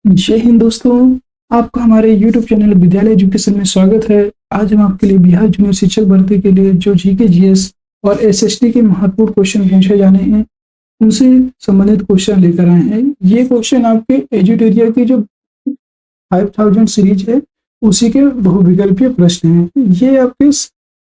जय हिंद दोस्तों। आपका हमारे YouTube चैनल विद्यालय एजुकेशन में स्वागत है। आज हम आपके लिए बिहार जूनियर शिक्षक भर्ती के लिए जो जीके जीएस और एसएसटी के महत्वपूर्ण क्वेश्चन पूछे जाने हैं उनसे संबंधित क्वेश्चन लेकर आए हैं। ये क्वेश्चन आपके एजुटेरिया की जो 5000 सीरीज है उसी के बहुविकल्पीय प्रश्न हैं। ये आपके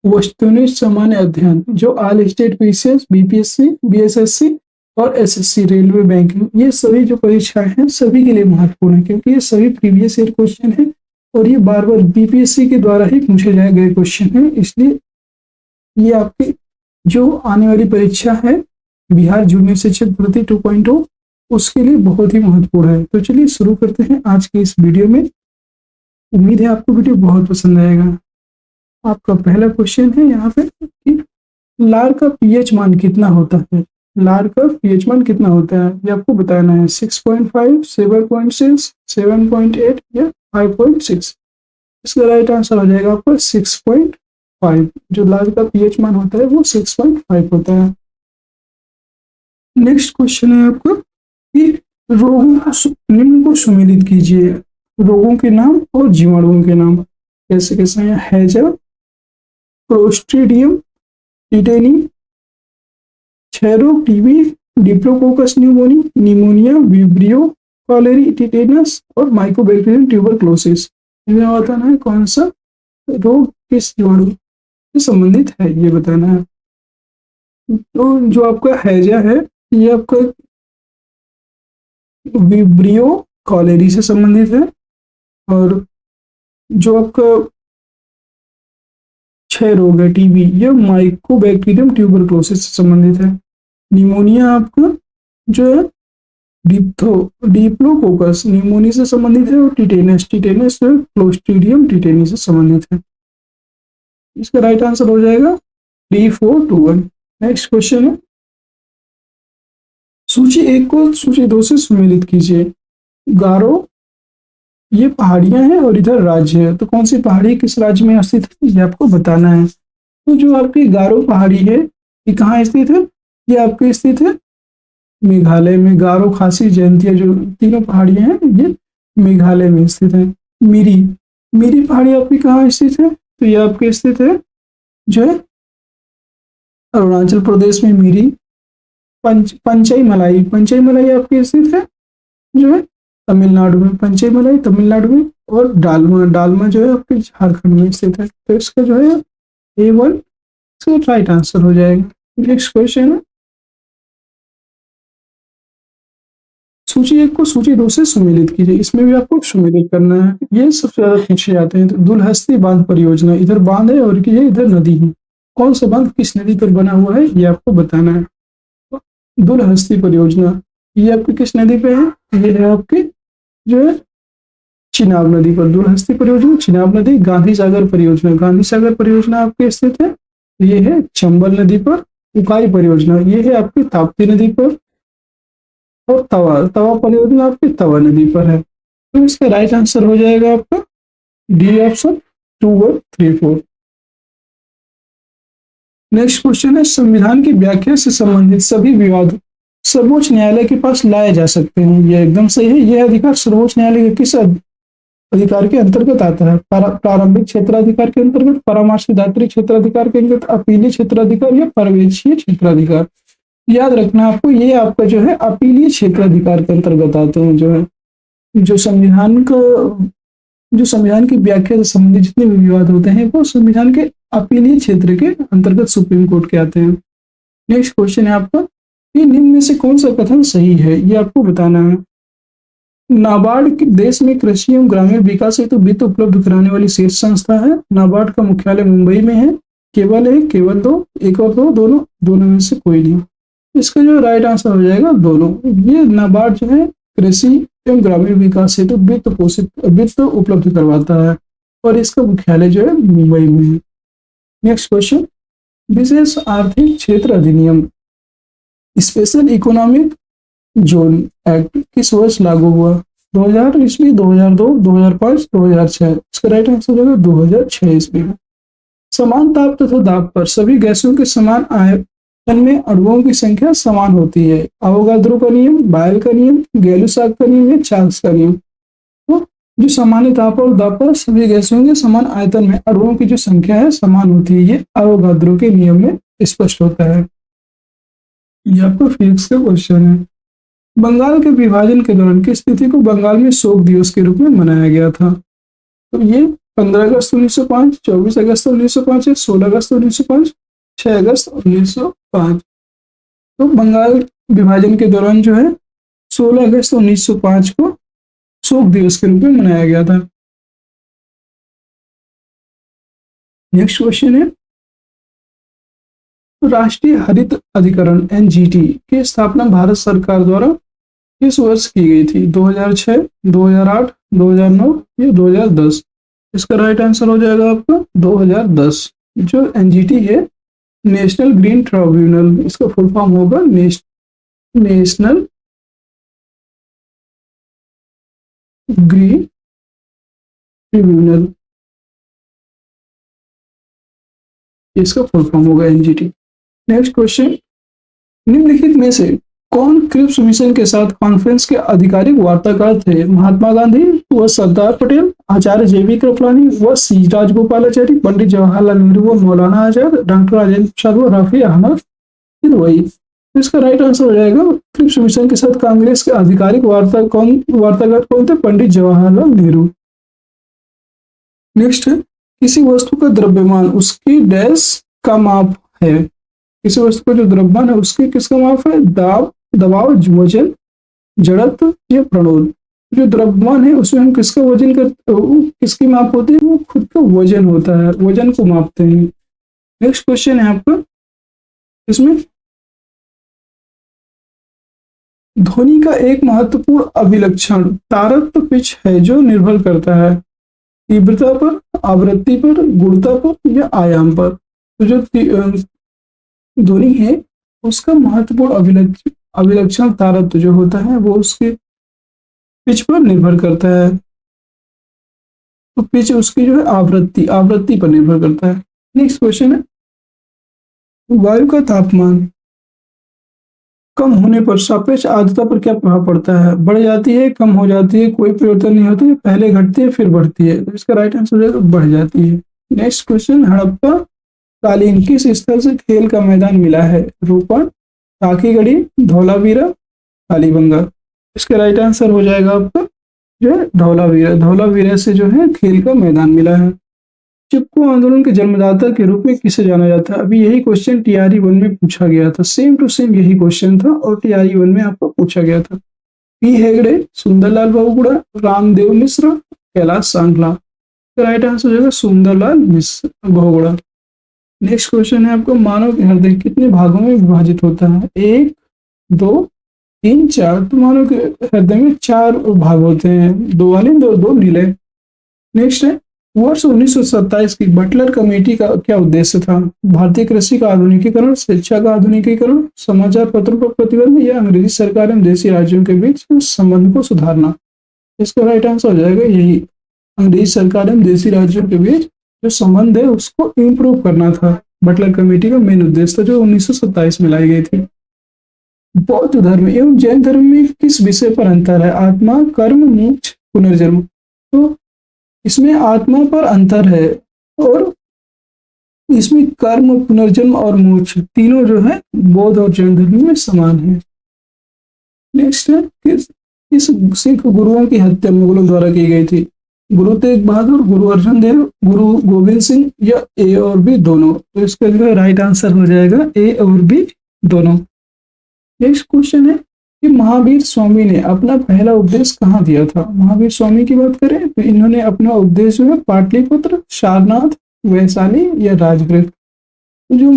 वस्तुनिष्ठ सामान्य अध्ययन जो all state PCS, BPSC, BSSC और एसएससी, रेलवे, बैंकिंग, ये सभी जो परीक्षाएं हैं सभी के लिए महत्वपूर्ण है क्योंकि ये सभी प्रीवियस ईयर क्वेश्चन है और ये बार बार बीपीएससी के द्वारा ही पूछे जाए गए क्वेश्चन है। इसलिए ये आपकी जो आने वाली परीक्षा है बिहार जूनियर शिक्षक भर्ती 2.0 उसके लिए बहुत ही महत्वपूर्ण है। तो चलिए शुरू करते हैं आज के इस वीडियो में। उम्मीद है आपको वीडियो बहुत पसंद आएगा। आपका पहला क्वेश्चन है यहाँ पे कि लार का पीएच मान कितना होता है। लार का पीएच मान कितना होता है ये आपको बताना है। 6.5, 7.6, 7.8 या 5.6। इसका राइट आंसर हो जाएगा आपका 6.5। जो लार का पीएच मान होता है वो 6.5 होता है। नेक्स्ट क्वेश्चन है आपका कि रोगों को निम्न को सुमेलित कीजिए। रोगों के नाम और जीवाणुओं के नाम कैसे कैसे हैं। हैजा, क्लोस्ट्रीडियम टिटेनी, क्षय रोग, TB, diplococcus pneumonia, vibrio cholerae, tetanus और माइकोबैक्टीरियम ट्यूबरक्लोसिस। इनमें बताना है कौन सा रोग किस जीवाणु से संबंधित है ये बताना है। तो जो आपका हैजा है ये आपका विब्रियो कॉलेरी से संबंधित है और जो आपका क्षय रोग है टीबी ये माइकोबैक्टीरियम ट्यूबरक्लोसिस से संबंधित है। निमोनिया आपका जो है डिप्लोकोकस निमोनिया से संबंधित है और टिटेनस जो है क्लोस्ट्रीडियम टिटेनी से संबंधित है। इसका राइट आंसर हो जाएगा D421। नेक्स्ट क्वेश्चन है सूची 1 को सूची 2 से सुमेलित कीजिए। गारो ये पहाड़ियां हैं और इधर राज्य है, तो कौन सी पहाड़ी किस राज्य में स्थित है ये आपको बताना है। तो जो आपकी गारो पहाड़ी है ये कहाँ स्थित है। ये आपके स्थित है मेघालय में। गारो, खासी, जयंतिया जो तीनों पहाड़ियां हैं ये मेघालय में स्थित है। मिरी पहाड़ी आपकी कहाँ स्थित है तो ये आपके स्थित है जो है अरुणाचल प्रदेश में मिरी। पंचई मलाई आपके स्थित है जो है तमिलनाडु में। पंचई मलाई तमिलनाडु में और डालमा जो है आपके झारखंड में स्थित है। तो इसका जो है A1 इसका राइट आंसर हो जाएगा। नेक्स्ट क्वेश्चन है सूची 1 को सूची 2 से सुमेलित कीजिए। इसमें भी आपको सुमेलित करना है। ये सबसे ज्यादा पूछे जाते हैं। तो दुलहस्ती बांध परियोजना, इधर बांध है और ये इधर नदी है। कौन सा बांध किस नदी पर बना हुआ है ये आपको बताना है। दुलहस्ती परियोजना ये आपकी किस नदी पे है। ये है आपकी जो है चिनाब नदी पर। दुलहस्ती परियोजना चिनाब नदी। गांधी सागर परियोजना आपके स्थित है ये है चंबल नदी पर। उकाई परियोजना ये है आपकी ताप्ती नदी पर और तवा परियोजना आपकी तवा नदी पर है। तो इसका राइट आंसर हो जाएगा आपका डी ऑप्शन 2134। नेक्स्ट क्वेश्चन है संविधान की व्याख्या से संबंधित सभी विवाद सर्वोच्च न्यायालय के पास लाए जा सकते हैं। ये एकदम सही है। यह अधिकार सर्वोच्च न्यायालय के किस अधिकार के अंतर्गत आता है। प्रारंभिक क्षेत्राधिकार के अंतर्गत, परामर्शदात्री क्षेत्राधिकार के अंतर्गत, अपीलीय क्षेत्राधिकार या पर्यवेक्षीय क्षेत्राधिकार। याद रखना आपको ये आपका जो है अपीलीय क्षेत्राधिकार के अंतर्गत आते हैं। जो है जो संविधान की व्याख्या से संबंधित जितने भी विवाद होते हैं वो संविधान के अपीलीय क्षेत्र के अंतर्गत सुप्रीम कोर्ट के आते हैं। नेक्स्ट क्वेश्चन है आपका ये निम्न में से कौन सा कथन सही है ये आपको बताना है। नाबार्ड देश में कृषि एवं ग्रामीण विकास हेतु वित्त उपलब्ध कराने वाली शीर्ष संस्था है। नाबार्ड का मुख्यालय मुंबई में है। केवल 1, केवल 2, 1 और 2, दोनों में से कोई नहीं। इसका जो राइट आंसर हो जाएगा दोनों। ये नाबार्ड जो है कृषि एवं ग्रामीण विकास हेतु वित्त उपलब्ध करवाता है और इसका मुख्यालय जो है मुंबई में है। नेक्स्ट क्वेश्चन विशेष आर्थिक क्षेत्र अधिनियम स्पेशल इकोनॉमिक जोन एक्ट किस वर्ष लागू हुआ। 2000 ईस्वी, 2002, 2005, 2006। इसका राइट आंसर होगा 2006 ईस्वी में। समान ताप तथा दाब पर सभी गैसों के समान आयतन में अणुओं की संख्या समान होती है। अवोगाद्रो का नियम, बायल का नियम, गैलुसाक का नियम या चार्ल्स का नियम। तो जो सामान्य ताप और दाब पर सभी गैसें होंगे समान आयतन में, अणुओं की जो संख्या है समान होती है, ये अवोगाद्रो के नियम में स्पष्ट होता है। ये आपका फिजिक्स का क्वेश्चन है। बंगाल के विभाजन के दौरान किस तिथि को बंगाल में शोक दिवस के रूप में मनाया गया था? तो ये 15 अगस्त 1905, 24 अगस्त 1905 या 16 अगस्त 1905, 6 अगस्त 1905। तो बंगाल विभाजन के दौरान जो है 16 अगस्त 1905 को शोक दिवस के रूप में मनाया गया था। नेक्स्ट क्वेश्चन है, राष्ट्रीय हरित अधिकरण एनजीटी की स्थापना भारत सरकार द्वारा किस वर्ष की गई थी? 2006, 2008, 2009 या 2010? इसका राइट आंसर हो जाएगा आपका 2010। जो एनजीटी है नेशनल ग्रीन ट्रिब्यूनल, इसका फुल फॉर्म होगा नेशनल ग्रीन ट्रिब्यूनल, इसका फुल फॉर्म होगा एनजीटी। नेक्स्ट क्वेश्चन, निम्नलिखित में से कौन क्रिप्स मिशन के साथ कॉन्फ्रेंस के आधिकारिक वार्ताकार थे? महात्मा गांधी, व सरदार पटेल, आचार्य जेबी कृपलानी, व सी राजगोपालाचारी, पंडित जवाहरलाल नेहरू व मौलाना आजाद, डॉक्टर राजेंद्र प्रसाद व रफी अहमद किदवई? इसका राइट आंसर हो जाएगा क्रिप्स मिशन के साथ कांग्रेस के आधिकारिक वार्ताकार कौन थे? पंडित जवाहरलाल नेहरू। नेक्स्ट है, किसी वस्तु का द्रव्यमान उसकी डैश का माप है। किसी वस्तु का जो द्रव्यमान है उसकी किसका माप है? दाब, दबाव, वजन, जड़त्व या प्रणोद। जो द्रव्यमान है उसमें हम किसका वजन किसकी माप होती है? वो खुद का वजन होता है, वजन को मापते हैं। नेक्स्ट क्वेश्चन है आपका, इसमें ध्वनि का एक महत्वपूर्ण अभिलक्षण तारत्व पिच है जो निर्भर करता है तीव्रता पर, आवृत्ति पर, गुणता पर या आयाम पर। तो जो ध्वनि है उसका महत्वपूर्ण अभिलक्षण तारत्व जो होता है वो उसके पिच पर निर्भर करता है। तो पिच उसकी जो है आवृत्ति पर निर्भर करता है। नेक्स्ट क्वेश्चन है, वायु का तापमान कम होने पर सापेक्ष आर्द्रता पर क्या प्रभाव पड़ता है? बढ़ जाती है, कम हो जाती है, कोई परिवर्तन नहीं होती है, पहले घटती है फिर बढ़ती है? तो इसका राइट आंसर हो जाएगा बढ़ जाती है। नेक्स्ट क्वेश्चन, हड़प्पा कालीन किस स्थल से खेल का मैदान मिला है? रोपड़, काकीगढ़ी, धौलावीरा, कालीबंगा? इसका राइट आंसर हो जाएगा आपका जो है धौलावीरा। धौलावीरा से जो है खेल का मैदान मिला है। चिपको आंदोलन के जन्मदाता के रूप में किसे जाना जाता है? अभी यही क्वेश्चन टीआरई 1 में पूछा गया था, सेम टू सेम यही क्वेश्चन था और टीआरई 1 में आपको पूछा गया था। पी हेगड़े, सुंदरलाल बहुगुणा, रामदेव मिश्र, कैलाश सांगला? राइट आंसर हो जाएगा सुंदरलाल बहुगुणा। नेक्स्ट क्वेश्चन है आपको, मानव के हृदय कितने भागों में विभाजित होता है? 1, 2, 3, 4? तो मानव के हृदय में 4 भाग होते हैं, 2 वाले, 2 नीले। नेक्स्ट है, वर्ष 1927 की बटलर कमेटी का क्या उद्देश्य था? भारतीय कृषि का आधुनिकीकरण, शिक्षा का आधुनिकीकरण, समाचार पत्रों पर प्रतिबंध या अंग्रेजी सरकार एवं देशी राज्यों के बीच संबंध को सुधारना? इसका राइट आंसर हो जाएगा यही, अंग्रेजी सरकार एवं देशी राज्यों के बीच जो संबंध है उसको इम्प्रूव करना था। बटलर कमेटी का मेन उद्देश्य था जो 1927 में लाई गई थी। बौद्ध धर्म एवं जैन धर्म में किस विषय पर अंतर है? आत्मा, कर्म, मोक्ष, पुनर्जन्म? तो इसमें आत्मा पर अंतर है और इसमें कर्म, पुनर्जन्म और मोक्ष तीनों जो है बौद्ध और जैन धर्म में समान है। नेक्स्ट है, किस सिख गुरुओं की हत्या मुगलों द्वारा की गई थी? गुरु तेग बहादुर, गुरु अर्जन देव, गुरु गोविंद सिंह या ए और बी दोनों? तो इसका जो है राइट आंसर हो जाएगा ए और बी दोनों। नेक्स्ट क्वेश्चन है कि महावीर स्वामी ने अपना पहला उपदेश कहाँ दिया था? महावीर स्वामी की बात करें तो इन्होंने अपना उपदेश जो है पाटलिपुत्र, सारनाथ, वैशाली या राजगृह? तो जो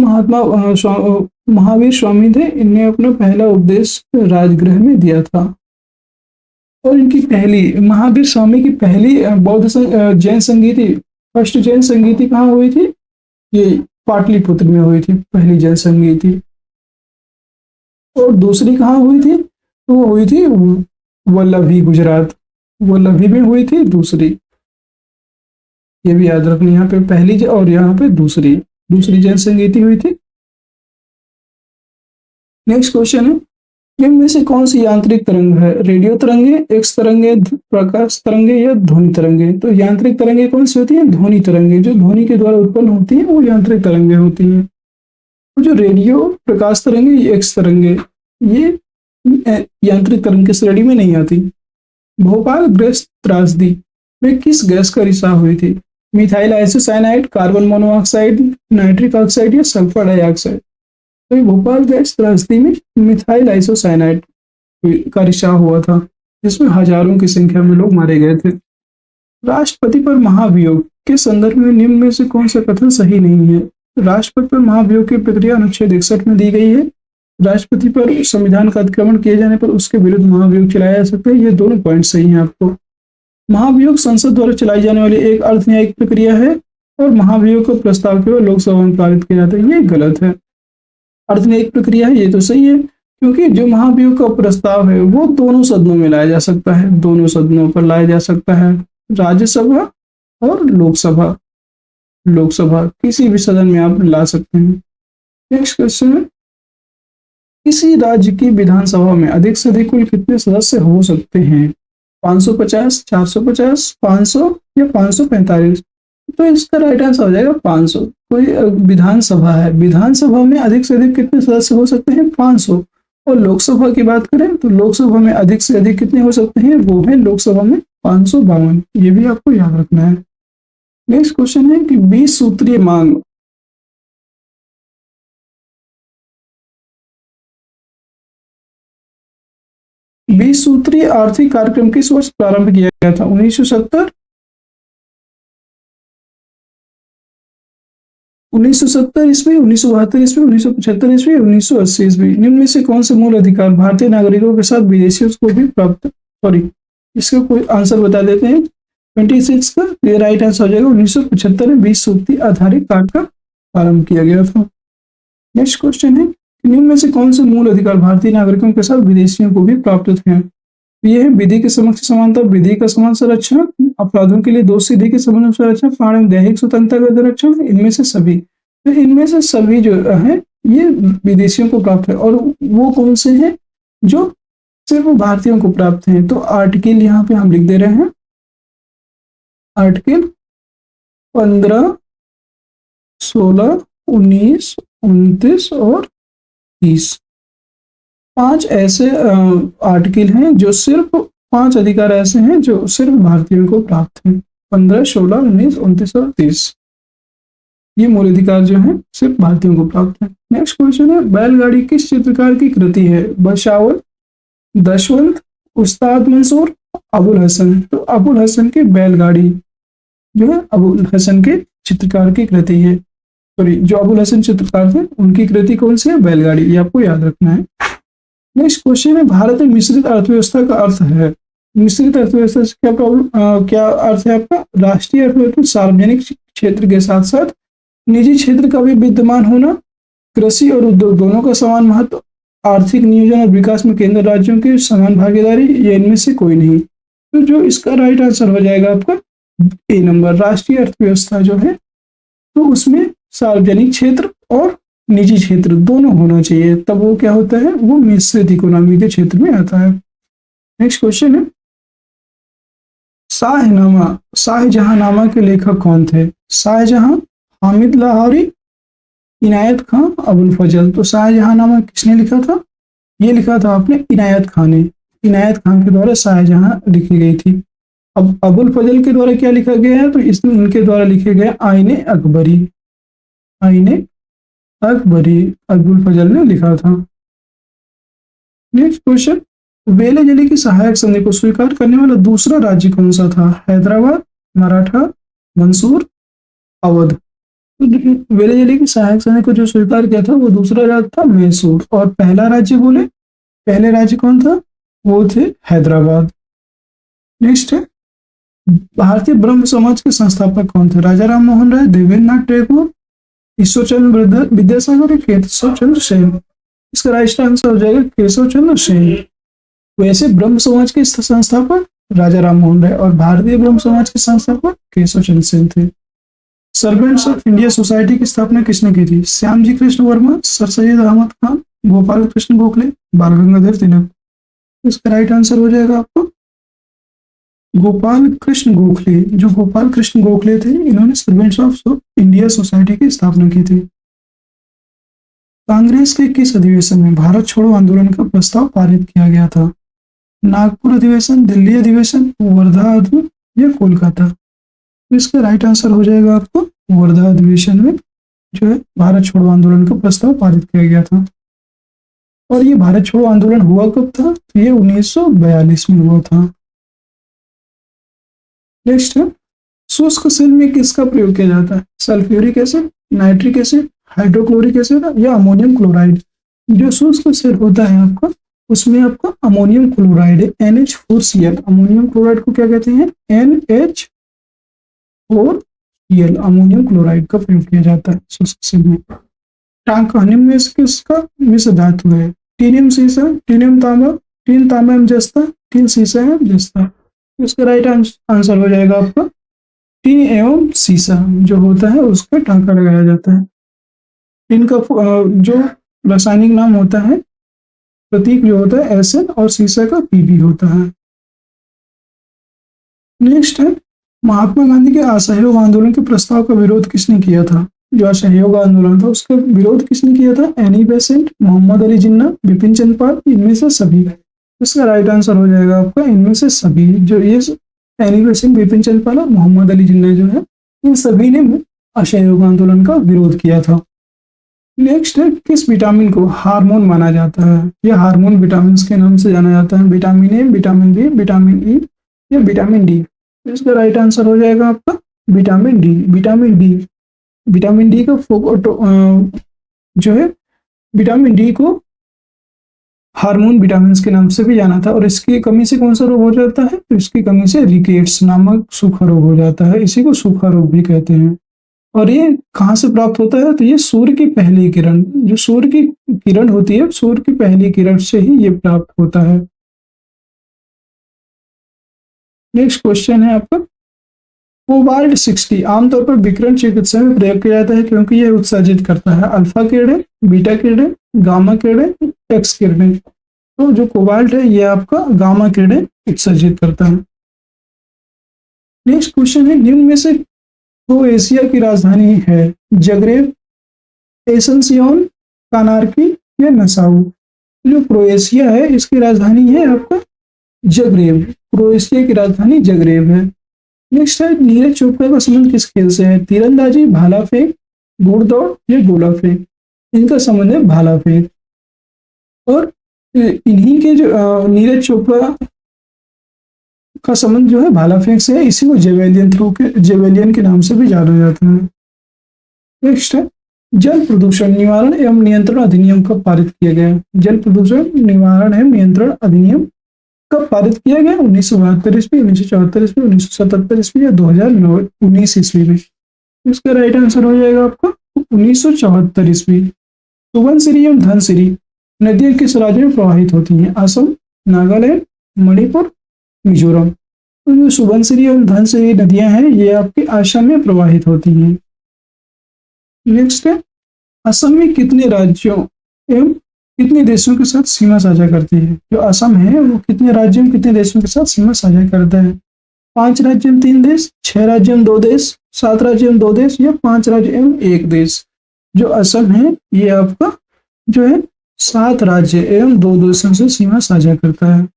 महावीर स्वामी थे इन्हें अपना पहला उपदेश राजगृह में दिया था। और इनकी पहली, महावीर स्वामी की पहली जैन संगीति, फर्स्ट जैन संगीति कहाँ हुई थी? ये पाटलिपुत्र में हुई थी पहली जैन संगीति। और दूसरी कहाँ हुई थी? तो वो हुई थी वल्लभी, गुजरात, वल्लभी में हुई थी दूसरी। ये भी याद रखना, यहाँ पे पहली और यहाँ पे दूसरी जैन संगीति हुई थी। नेक्स्ट क्वेश्चन है, इनमें से कौन सी यांत्रिक तरंग है? रेडियो तरंगे, एक्स तरंगे, प्रकाश तरंगे या ध्वनि तरंगे? तो यांत्रिक तरंगे कौन सी होती है? ध्वनि तरंगे। जो ध्वनि के द्वारा उत्पन्न होती है वो यांत्रिक तरंगे होती हैं। तो जो रेडियो, प्रकाश तरंगे, ये एक्स तरंगे, ये यांत्रिक तरंग की श्रेणी में नहीं आती। भोपाल गैस त्रासदी में किस गैस का रिसाव हुई थी? Methyl isocyanide, carbon monoxide, nitric oxide या सल्फर डाइऑक्साइड? तो भोपाल गैस त्रासदी में मिथाइल आइसोसाइनाइड का रिसाव हुआ था, जिसमें हजारों की संख्या में लोग मारे गए थे। राष्ट्रपति पर महाभियोग के संदर्भ में निम्न में से कौन सा कथन सही नहीं है? राष्ट्रपति पर महाभियोग की प्रक्रिया अनुच्छेद 61 में दी गई है। राष्ट्रपति पर संविधान का अतिक्रमण किए जाने पर उसके विरुद्ध महाभियोग चलाया जा सकता है। ये दोनों पॉइंट सही हैं आपको। महाभियोग संसद द्वारा चलाई जाने वाली एक अर्धन्यायिक प्रक्रिया है और महाभियोग का प्रस्ताव केवल लोकसभा में पारित किया जाता है। ये गलत है। अर्धन्यायिक प्रक्रिया है, ये तो सही है, क्योंकि जो महाभियोग का प्रस्ताव है वो दोनों सदनों में लाया जा सकता है, दोनों सदनों पर लाया जा सकता है, राज्यसभा और लोकसभा। लोकसभा किसी भी सदन में आप ला सकते हैं। नेक्स्ट क्वेश्चन है, किसी राज्य की विधानसभा में अधिक से अधिक कुल कितने सदस्य हो सकते हैं? 550, 450, 500 या 545? तो इसका राइट आंसर हो जाएगा 500। कोई विधानसभा है, विधानसभा में अधिक से अधिक कितने सदस्य हो सकते हैं? 500। और लोकसभा की बात करें तो लोकसभा में अधिक से अधिक कितने हो सकते हैं? वो है लोकसभा में 552। ये भी आपको याद रखना है। नेक्स्ट क्वेश्चन है कि 20 सूत्रीय मांग बीस सूत्रीय आर्थिक कार्यक्रम किस वर्ष प्रारंभ किया गया था? 1970, 1970 ईस्वी, 1972 ईस्वी, 1975 ईस्वी, 1980 ईस्वी? निम्न में से कौन से मूल अधिकार भारतीय नागरिकों के साथ विदेशियों को भी प्राप्त, इसका कोई आंसर बता देते हैं। 26 का ये राइट आंसर हो जाएगा। 1975 में 20 सूत्री आधारित कार्यक्रम प्रारंभ किया गया था। नेक्स्ट क्वेश्चन है, निम्न में से कौन से मूल अधिकार भारतीय नागरिकों के साथ विदेशियों को भी प्राप्त हैं? ये है विधि के समक्ष समानता, विधि का समान संरक्षण, अपराधों के लिए दोषी के समान संरक्षण, प्राण दैहिक स्वतंत्रता का संरक्षण, इनमें से सभी। तो इनमें से सभी जो है ये विदेशियों को प्राप्त है। और वो कौन से हैं जो सिर्फ भारतीयों को प्राप्त हैं? तो आर्टिकल यहाँ पे हम लिख दे रहे हैं, आर्टिकल 15, 16, 19, 29 और 30। 5 ऐसे आर्टिकल हैं जो सिर्फ 5 अधिकार ऐसे हैं जो सिर्फ भारतीयों को प्राप्त हैं। 15, 16, 19, 29 और 30 ये मूल अधिकार जो हैं सिर्फ भारतीयों को प्राप्त हैं। नेक्स्ट क्वेश्चन है, बैलगाड़ी किस चित्रकार की कृति है? बशावल, दशवंत, उस्ताद मंसूर, अबुल हसन? तो अबुल हसन की बैलगाड़ी जो है अबुल हसन के चित्रकार की कृति है। सॉरी, जो अबुल हसन चित्रकार थे उनकी कृति कौन सी है? बैलगाड़ी। ये आपको याद रखना है। नेक्स्ट क्वेश्चन है, भारत में मिश्रित अर्थव्यवस्था का अर्थ है? मिश्रित अर्थव्यवस्था से क्या अर्थ है आपका? राष्ट्रीय अर्थव्यवस्था सार्वजनिक क्षेत्र के साथ साथ निजी क्षेत्र का भी विद्यमान होना, कृषि और उद्योग दोनों का समान महत्व, आर्थिक नियोजन और विकास में केंद्र राज्यों की समान भागीदारी, ये इनमें से कोई नहीं। तो जो इसका राइट आंसर हो जाएगा आपका ए नंबर। राष्ट्रीय अर्थव्यवस्था जो है तो उसमें सार्वजनिक क्षेत्र और निजी क्षेत्र दोनों होना चाहिए, तब वो क्या होता है? वो मिश्रित इकोनॉमी के क्षेत्र में आता है। नेक्स्ट क्वेश्चन है, शाहनामा, शाहजहांनामा के लेखक कौन थे? शाहजहां, हामिद लाहौरी, इनायत खां, अबुल फजल? तो शाहजहांनामा किसने लिखा था? ये लिखा था आपने इनायत खां ने। इनायत खां के द्वारा शाहजहां लिखी गई थी। अब अबुल फजल के द्वारा क्या लिखा गया है? तो इसमें इनके द्वारा लिखे गए आईने अकबरी। आईने अकबरी अबुल फजल ने लिखा था। नेक्स्ट क्वेश्चन, वेले जली की सहायक संधि को स्वीकार करने वाला दूसरा राज्य कौन सा था? हैदराबाद, मराठा, मंसूर, अवध? वेले जली की सहायक संधि को जो स्वीकार किया था वो दूसरा राज्य था मैसूर। और पहला राज्य बोले, पहले राज्य कौन था? वो थे हैदराबाद। नेक्स्ट है, भारतीय ब्रह्म समाज के संस्थापक कौन थे? राजा राम मोहन राय, देवेंद्र नाथ टैगोर, ईश्वरचंद्र विद्यासागर या केशव चंद्र सेन? इसका राइट आंसर हो जाएगा केशव चंद्र सेन। वैसे ब्रह्म समाज के संस्थापक राजा राम मोहन राय और भारतीय ब्रह्म समाज के संस्थापक केशव चंद्र सेन थे। सर्वेंट्स ऑफ इंडिया सोसाइटी की स्थापना किसने की थी? श्यामजी कृष्ण वर्मा, सर सैयद अहमद खान, गोपाल कृष्ण गोखले, बाल गंगाधर तिलक। इसका राइट आंसर हो जाएगा आपको गोपाल कृष्ण गोखले। जो गोपाल कृष्ण गोखले थे, इन्होंने सर्वेंट्स ऑफ इंडिया सोसाइटी की स्थापना की थी। कांग्रेस के किस अधिवेशन में भारत छोड़ो आंदोलन का प्रस्ताव पारित किया गया था? नागपुर अधिवेशन, दिल्ली अधिवेशन, वर्धा या कोलकाता? इसका राइट आंसर हो जाएगा आपको वर्धा अधिवेशन में जो है भारत छोड़ो आंदोलन का प्रस्ताव पारित किया गया था। और ये भारत छोड़ो आंदोलन हुआ कब था? तो ये 1942 में हुआ था। नेक्स्ट है, शुष्क सेल में किसका प्रयोग किया जाता है? Sulphuric acid, nitric acid, hydrochloric acid या अमोनियम क्लोराइड? जो शुष्क सेल होता है आपका, उसमें आपका अमोनियम क्लोराइड है, NH4Cl। अमोनियम क्लोराइड को क्या कहते हैं? NH4Cl, अमोनियम क्लोराइड का प्रयोग किया जाता है शुष्क सेल में। टांकानिम में किसका मिश्र धातु है? टीनियम सीसा, टीनियम तांबा, टीन तांबा एवं जस्ता, टीन सीसा एवं जस्ता? इसका राइट आंसर हो जाएगा आपका टीन एवं सीसा जो होता है उसका टांका लगाया जाता है। टीन का जो रासायनिक नाम होता है, प्रतीक जो होता है Sn, और सीसा का Pb होता है। नेक्स्ट है, महात्मा गांधी के असहयोग आंदोलन के प्रस्ताव का विरोध किसने किया था? जो असहयोग आंदोलन था उसका विरोध किसने किया था? एनी बेसेंट, मोहम्मद अली जिन्ना, बिपिन चंद्र पाल, इनमें से सभी? इसका राइट आंसर हो जाएगा आपका इनमें से सभी। जो ये एनी बेसेंट, बिपिन चंद्र पाल और मोहम्मद अली जिन्ना जो है, इन सभी ने असहयोग आंदोलन का विरोध किया था। नेक्स्ट है, किस विटामिन को हार्मोन माना जाता है? यह हार्मोन विटामिन के नाम से जाना जाता है। Vitamin A, vitamin B, vitamin E या विटामिन डी? इसका राइट आंसर हो जाएगा आपका vitamin D. Vitamin D, vitamin D का जो है विटामिन डी को हार्मोन विटामिन के नाम से भी जाना था। और इसकी कमी से कौन सा रोग हो जाता है? तो इसकी कमी से रिकेट्स नामक सूखा रोग हो जाता है। इसी को सूखा रोग भी कहते हैं। और ये कहाँ से प्राप्त होता है? तो ये सूर्य की पहली किरण, जो सूर्य की किरण होती है, सूर्य की पहली किरण से ही ये प्राप्त होता है। नेक्स्ट क्वेश्चन है आपका, कोबाल्ट 60 आमतौर पर विकिरण चिकित्सा में प्रयोग किया जाता है क्योंकि यह उत्सर्जित करता है अल्फा किरणें, बीटा किरणें, गामा किरणें, एक्स किरणें। तो जो कोबाल्ट है ये आपका गामा किरणें उत्सर्जित करता है। नेक्स्ट क्वेश्चन है, निम्न में से क्रोएशिया की राजधानी है? जगरेब, एसेंसियोन, कानार्की या नसाउ? जो क्रोएशिया है इसकी राजधानी है आपका जगरेब। क्रोएशिया की राजधानी जगरेब है। नेक्स्ट है, नीरज चोपड़ा का संबंध किस खेल से है? तीरंदाजी, भाला फेंक, घुड़दौड़ या गोला फेंक? इनका संबंध है भाला फेंक। और इन्हीं के जो नीरज चोपड़ा का संबंध जो है भाला फेंक से है। इसी को जेवेलियन के नाम से भी जाना जाता है। नेक्स्ट है, जल प्रदूषण निवारण एवं नियंत्रण अधिनियम कब पारित किया गया? जल प्रदूषण निवारण एवं नियंत्रण अधिनियम कब पारित किया गया? 1972 ईस्वी, 1974 ईस्वी, 1977 ईस्वी या 2019 ईस्वी में? इसका राइट आंसर हो जाएगा आपका 1974 ईस्वी। सुबनसिरी एवं धनसिरी नदियां किस राज्य में प्रवाहित होती हैं? असम, नागालैंड, मणिपुर, मिजोरम? तो जो सुबनसिरी एवं धनसिरी नदियां हैं ये आपके असम में प्रवाहित होती हैं। नेक्स्ट है, असम में कितने राज्यों एवं कितने देशों के साथ सीमा साझा करती है? जो असम है वो कितने राज्यों कितने देशों के साथ सीमा साझा करता है? 5 राज्य एवं 3 देश, 6 राज्य एवं 2 देश, 7 राज्य एवं 2 देश या 5 राज्य एवं 1 देश? जो असम है ये आपका जो है 7 राज्य एवं 2 देशों से सीमा साझा करता है।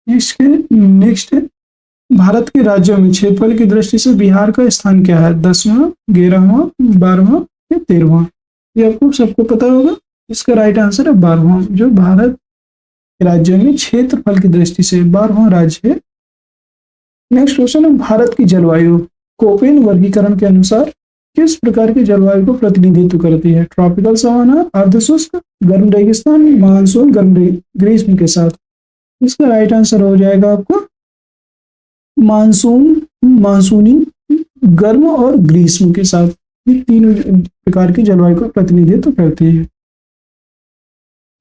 नेक्स्ट है, भारत के राज्यों में क्षेत्रफल की दृष्टि से बिहार का स्थान क्या है? 10वां, 11वां, 12वां या 13वां? ये आपको सबको पता होगा। इसका राइट आंसर है 12वां। जो भारत के राज्यों में क्षेत्रफल की दृष्टि से 12वां राज्य है। नेक्स्ट क्वेश्चन है, भारत की जलवायु कोपेन वर्गीकरण के अनुसार किस प्रकार की जलवायु को प्रतिनिधित्व करती है? ट्रॉपिकल सवाना, अर्धशुष्क, गर्म रेगिस्तान, मानसून, गर्म ग्रीष्म के साथ? इसका राइट आंसर हो जाएगा आपको मानसूनी, गर्म और ग्रीष्म के साथ। ये 3 प्रकार की जलवायु को प्रतिनिधित्व करती है।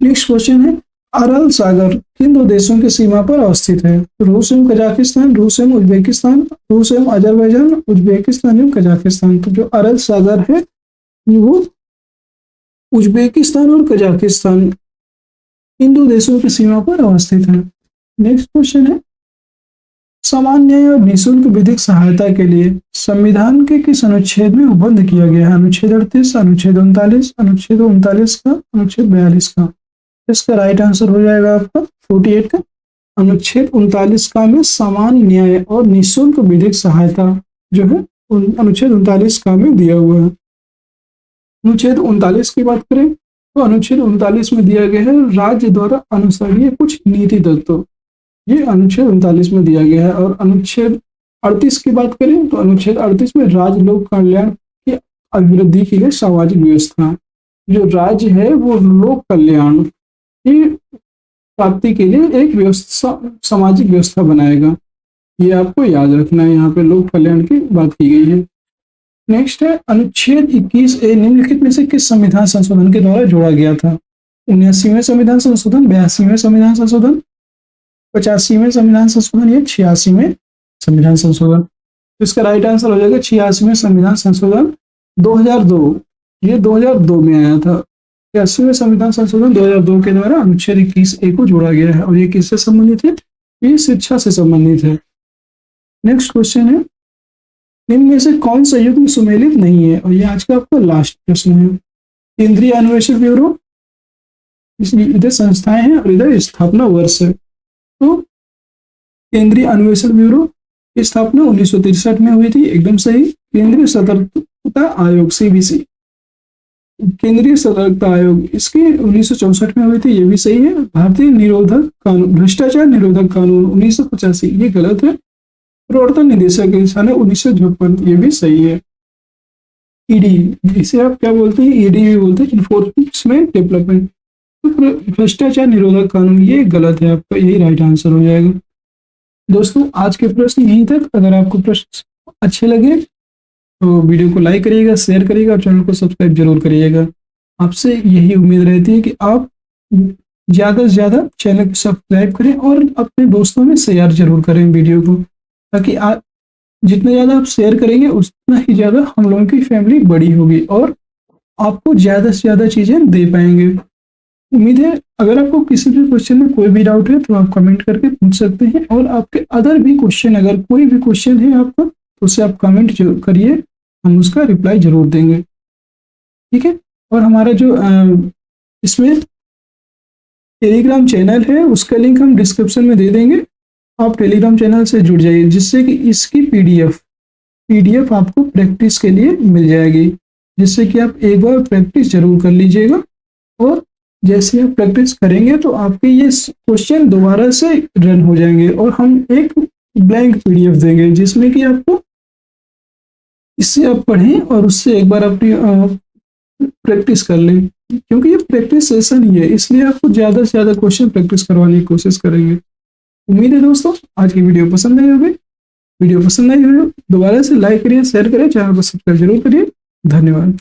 नेक्स्ट क्वेश्चन है, अरल सागर किन 2 देशों की सीमा पर अवस्थित है? रूस एवं कजाकिस्तान, रूस एवं उज्बेकिस्तान, रूस एवं अजरबैजान, उज्बेकिस्तान एवं कजाकिस्तान? तो जो अरल सागर है वो उज्बेकिस्तान और कजाकिस्तान इन दो देशों की सीमा पर अवस्थित है। नेक्स्ट क्वेश्चन है, समान न्याय और निःशुल्क विधिक सहायता के लिए संविधान के किस अनुच्छेद में उपबंध किया गया है? अनुच्छेद 38, अनुच्छेद 39, अनुच्छेद 39 का, अनुच्छेद 42 का। इसका राइट आंसर हो जाएगा आपका 48 का अनुच्छेद 39 का में समान न्याय और निःशुल्क विधिक सहायता जो है अनुच्छेद 39 का में दिया हुआ है। अनुच्छेद 39 की बात करें तो अनुच्छेद 39 में दिया गया है राज्य द्वारा अनुसरणीय कुछ नीति तत्व, ये अनुच्छेद 39 में दिया गया है। और अनुच्छेद 38 की बात करें तो अनुच्छेद 38 में राज्य लोक कल्याण की अभिवृद्धि के लिए सामाजिक व्यवस्था, जो राज्य है वो लोक कल्याण की प्राप्ति के लिए एक व्यवस्था, सामाजिक व्यवस्था बनाएगा। ये आपको याद रखना है, यहाँ पे लोक कल्याण की बात की गई है। नेक्स्ट है, अनुच्छेद 21A निम्नलिखित में से किस संविधान संशोधन के द्वारा जोड़ा गया था? 79वें संविधान संशोधन, 82वें संविधान संशोधन, 85वें संविधान संशोधन या 86वें संविधान संशोधन। तो इसका राइट आंसर हो जाएगा 86वें संविधान संशोधन 2002, ये 2002 में आया था। 80वें संविधान संशोधन 2002 के द्वारा अनुच्छेद 21A को जोड़ा गया है और ये किससे संबंधित है? ये शिक्षा से संबंधित है। नेक्स्ट क्वेश्चन है, निम्न में से कौन सा युग्म सुमेलित नहीं है? और ये आज का आपका लास्ट प्रश्न है। केंद्रीय अन्वेषण ब्यूरो, इधर संस्थाएं हैं और इधर स्थापना वर्ष है। तो केंद्रीय अन्वेषण ब्यूरो की स्थापना 1963 में हुई थी, एकदम सही। केंद्रीय सतर्कता आयोग CBC, केंद्रीय सतर्कता आयोग इसकी 1964 में हुई थी, ये भी सही है। भारतीय निरोधक कानून, भ्रष्टाचार निरोधक कानून 1985, ये गलत है। प्रवर्तन निदेशक है 1956, ये भी सही है। ED, इसे आप क्या बोलते हैं? ED भी बोलते हैं, इन्फोर्समेंट डेवलपमेंट। तो भ्रष्टाचार निरोधक कानून ये गलत है, आपका यही राइट आंसर हो जाएगा। दोस्तों आज के प्रश्न यहीं तक। अगर आपको प्रश्न अच्छे लगे तो वीडियो को लाइक करिएगा, शेयर करिएगा और चैनल को सब्सक्राइब जरूर करिएगा। आपसे यही उम्मीद रहती है कि आप ज़्यादा से ज़्यादा चैनल को सब्सक्राइब करें और अपने दोस्तों में शेयर जरूर करें वीडियो को, ताकि आप जितना ज़्यादा आप शेयर करेंगे उतना ही ज़्यादा हम लोगों की फैमिली बड़ी होगी और आपको ज़्यादा से ज़्यादा चीज़ें दे पाएंगे। उम्मीद है अगर आपको किसी भी क्वेश्चन में कोई भी डाउट है तो आप कमेंट करके पूछ सकते हैं, और आपके अदर भी क्वेश्चन, अगर कोई भी क्वेश्चन है आपका तो उसे आप कमेंट करिए, हम उसका रिप्लाई जरूर देंगे। ठीक है, और हमारा जो इसमें टेलीग्राम चैनल है उसका लिंक हम डिस्क्रिप्शन में दे देंगे। आप टेलीग्राम चैनल से जुड़ जाइए, जिससे कि इसकी पीडीएफ आपको प्रैक्टिस के लिए मिल जाएगी, जिससे कि आप एक बार प्रैक्टिस जरूर कर लीजिएगा। और जैसे आप प्रैक्टिस करेंगे तो आपके ये क्वेश्चन दोबारा से रन हो जाएंगे और हम एक ब्लैंक पीडीएफ देंगे, जिसमें कि आपको इससे आप पढ़ें और उससे एक बार अपनी प्रैक्टिस कर लें, क्योंकि ये प्रैक्टिस सेशन ही है, इसलिए आपको ज़्यादा से ज़्यादा क्वेश्चन प्रैक्टिस करवाने की कोशिश करेंगे। उम्मीद है दोस्तों आज की वीडियो पसंद आई होगी। वीडियो पसंद आई हो दोबारा से लाइक करिए, शेयर करिए, चैनल को सब्सक्राइब जरूर करिए। धन्यवाद।